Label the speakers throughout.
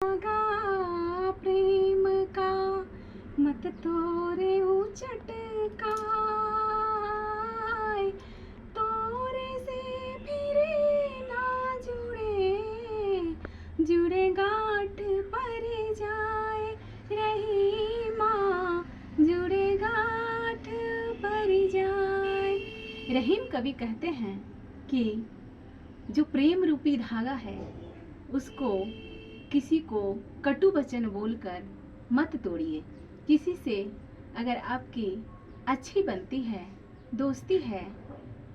Speaker 1: धागा प्रेम का मत तोरे चटकाए, तोरे से फिरे ना जुड़े, जुड़े गांठ पर जाए रही माँ, जुड़े गांठ पर जाए। रहीम कवि कहते हैं कि जो प्रेम रूपी धागा है उसको किसी को कटु वचन बोलकर मत तोड़िए। किसी से अगर आपकी अच्छी बनती है, दोस्ती है,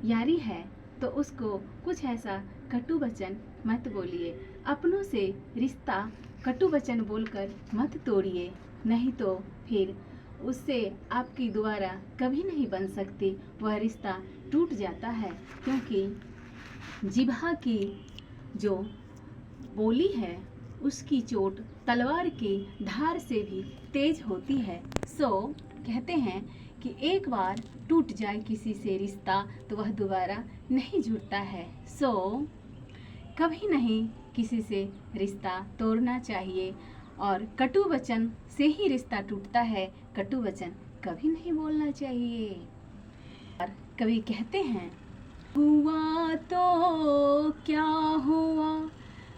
Speaker 1: यारी है, तो उसको कुछ ऐसा कटु वचन मत बोलिए। अपनों से रिश्ता कटु वचन बोलकर मत तोड़िए, नहीं तो फिर उससे आपकी दोबारा कभी नहीं बन सकती, वह रिश्ता टूट जाता है। क्योंकि जिह्वा की जो बोली है उसकी चोट तलवार की धार से भी तेज होती है। सो कहते हैं कि एक बार टूट जाए किसी से रिश्ता तो वह दोबारा नहीं जुड़ता है। सो कभी नहीं किसी से रिश्ता तोड़ना चाहिए, और कटु वचन से ही रिश्ता टूटता है, कटु वचन कभी नहीं बोलना चाहिए। और कवि कहते हैं, हुआ तो क्या हुआ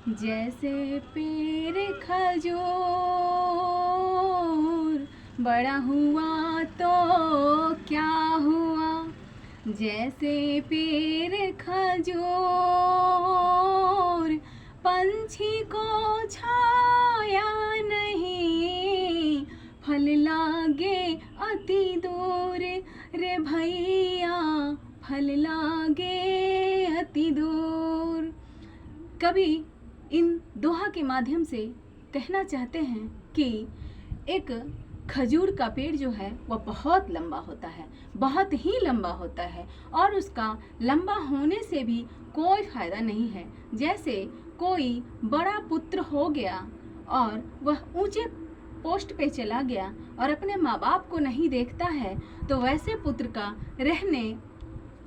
Speaker 1: जैसे पेड़ खजूर, बड़ा हुआ तो क्या हुआ जैसे पेड़ खजूर, पंछी को छाया नहीं, फल लागे अति दूर, रे भैया फल लागे अति दूर। कवि इन दोहा के माध्यम से कहना चाहते हैं कि एक खजूर का पेड़ जो है वह बहुत लंबा होता है, बहुत ही लंबा होता है, और उसका लंबा होने से भी कोई फायदा नहीं है। जैसे कोई बड़ा पुत्र हो गया और वह ऊंचे पोस्ट पे चला गया और अपने माँ बाप को नहीं देखता है, तो वैसे पुत्र का रहने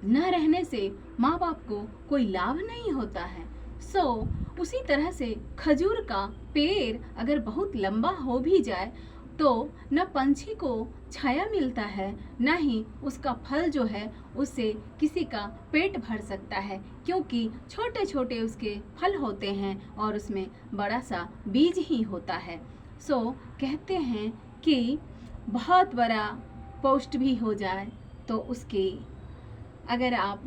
Speaker 1: न रहने से माँ बाप को कोई लाभ नहीं होता है। सो उसी तरह से खजूर का पेड़ अगर बहुत लंबा हो भी जाए तो न पंछी को छाया मिलता है, न ही उसका फल जो है उससे किसी का पेट भर सकता है, क्योंकि छोटे छोटे उसके फल होते हैं और उसमें बड़ा सा बीज ही होता है। सो कहते हैं कि बहुत बड़ा पोस्ट भी हो जाए तो उसके अगर आप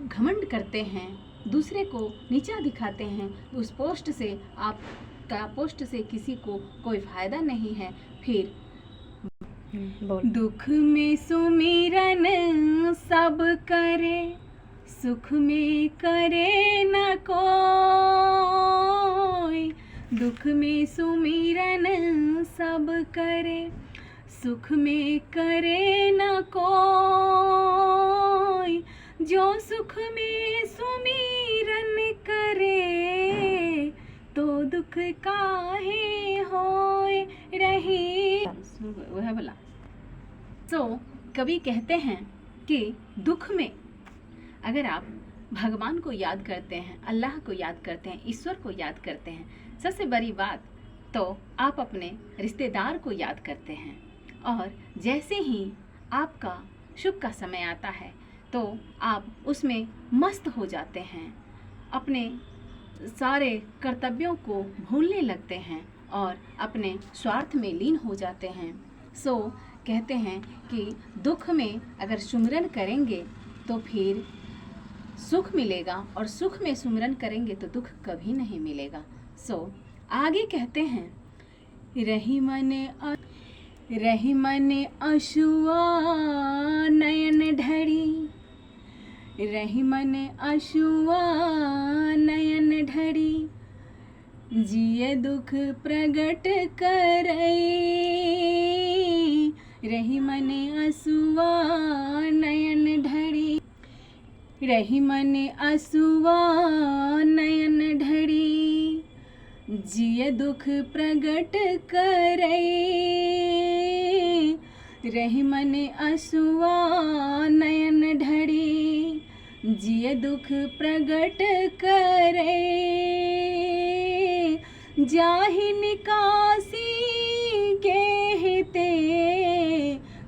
Speaker 1: घमंड करते हैं, दूसरे को नीचा दिखाते हैं, तो उस पोस्ट से आपका पोस्ट से किसी को कोई फायदा नहीं है। फिर दुख में सुमिरन सब करे, सुख में करे न कोई, दुख में सुमिरन सब करे, सुख में करे न कोई, जो सुख में सुमिरन करे, तो दुख काहे होए रही। वह बोला। सो कवि कहते हैं कि दुख में अगर आप भगवान को याद करते हैं, अल्लाह को याद करते हैं, ईश्वर को याद करते हैं, सबसे बड़ी बात तो आप अपने रिश्तेदार को याद करते हैं, और जैसे ही आपका शुभ का समय आता है तो आप उसमें मस्त हो जाते हैं, अपने सारे कर्तव्यों को भूलने लगते हैं और अपने स्वार्थ में लीन हो जाते हैं। सो कहते हैं कि दुख में अगर सुमिरन करेंगे तो फिर सुख मिलेगा, और सुख में सुमिरन करेंगे तो दुख कभी नहीं मिलेगा। सो आगे कहते हैं, रही मन अशुआ नयन ढड़ी, रही मन अशुआ नयन ढड़ी, जिए दुख प्रगट करई, रही मन अशुआ नयन ढड़ी, रही मन अशुआ नयन ढड़ी, जिए दुख प्रगट करई, रही मन अशुआ नयन ढड़ी, जिए दुख प्रगट करे, जाहि निकासी केहते,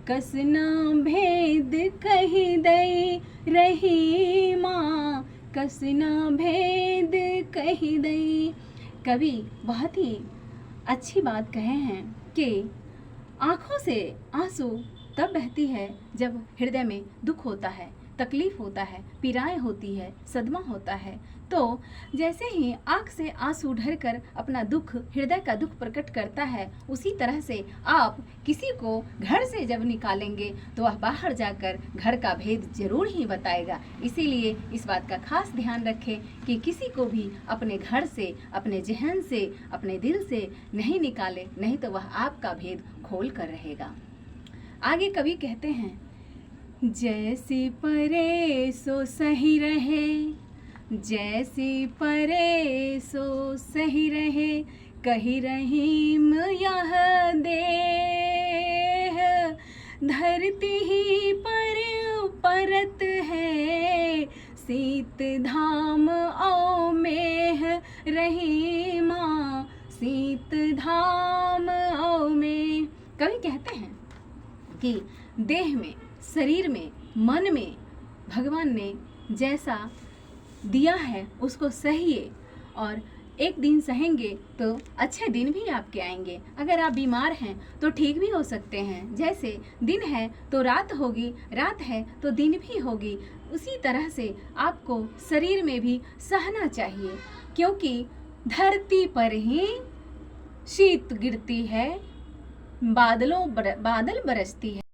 Speaker 1: कस न भेद कहि दई रही माँ, कस न भेद कहि दई। कवि बहुत ही अच्छी बात कहे हैं कि आँखों से आंसू तब बहती है जब हृदय में दुख होता है, तकलीफ होता है, पीड़ाएं होती है, सदमा होता है। तो जैसे ही आँख से आंसू ढरकर अपना दुख, हृदय का दुख प्रकट करता है, उसी तरह से आप किसी को घर से जब निकालेंगे तो वह बाहर जाकर घर का भेद जरूर ही बताएगा। इसीलिए इस बात का खास ध्यान रखें कि किसी को भी अपने घर से, अपने जहन से, अपने दिल से नहीं निकाले, नहीं तो वह आपका भेद खोल कर रहेगा। आगे कवि कहते हैं, जैसी परे सो सही रहे, जैसी परे सो सही रहे, कही रहीम यह देह, धरती ही पर परत है, शीत धाम औ मेह रही माँ, शीत धाम औ में। कवि कहते हैं कि देह में, शरीर में, मन में भगवान ने जैसा दिया है उसको सहिए, और एक दिन सहेंगे तो अच्छे दिन भी आपके आएंगे। अगर आप बीमार हैं तो ठीक भी हो सकते हैं। जैसे दिन है तो रात होगी, रात है तो दिन भी होगी, उसी तरह से आपको शरीर में भी सहना चाहिए, क्योंकि धरती पर ही शीत गिरती है, बादल बरसती है।